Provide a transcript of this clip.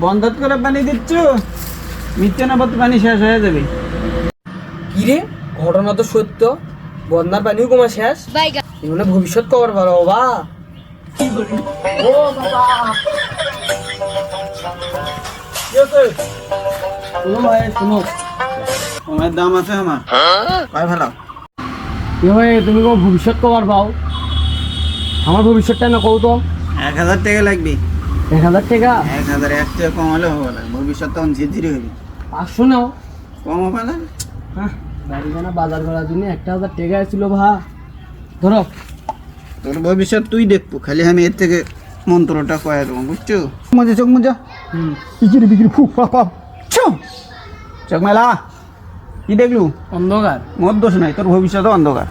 বন্ধ করে পানি দিচ্ছ, মিথ্যে না বলতে পানি শেষ হয়ে যাবে। কি রে, ঘটনা তো সত্য, বন্যার পানিও কমা শেষ। এগুলো ভবিষ্যৎ খবর ভালো বাবা। ও বাবা, শুনো ভাই শুনো, তোমার দাম আছে আমার কয় ভালো। কি হয় তুমি কোনো ভবিষ্যৎ খবর পাও? আমার ভবিষ্যৎটা না কও তো। 1000 টাকা লাগবে। 1000 টাকা? 1000 এক টাকা কম হলে হবে না, ভবিষ্যৎ তখন ঝিরঝিরি হবে। 500 নাও। কম হবে না? হ্যাঁ, বাড়িখানা বাজার করার জন্য 1000 টাকা ছিল ভা। ধরো। তোর ভবিষ্যৎ তুই দেখবো, খালি আমি এর থেকে মন্ত্রটা কয়ে দেবো, বুঝছো? মজা চোখ মজা বিক্রি বিক্রি ফু পাপ চোখ মেলা। কি দেখলু? অন্ধকার। মোর দোষ নাই, তোর ভবিষ্যৎ অন্ধকার।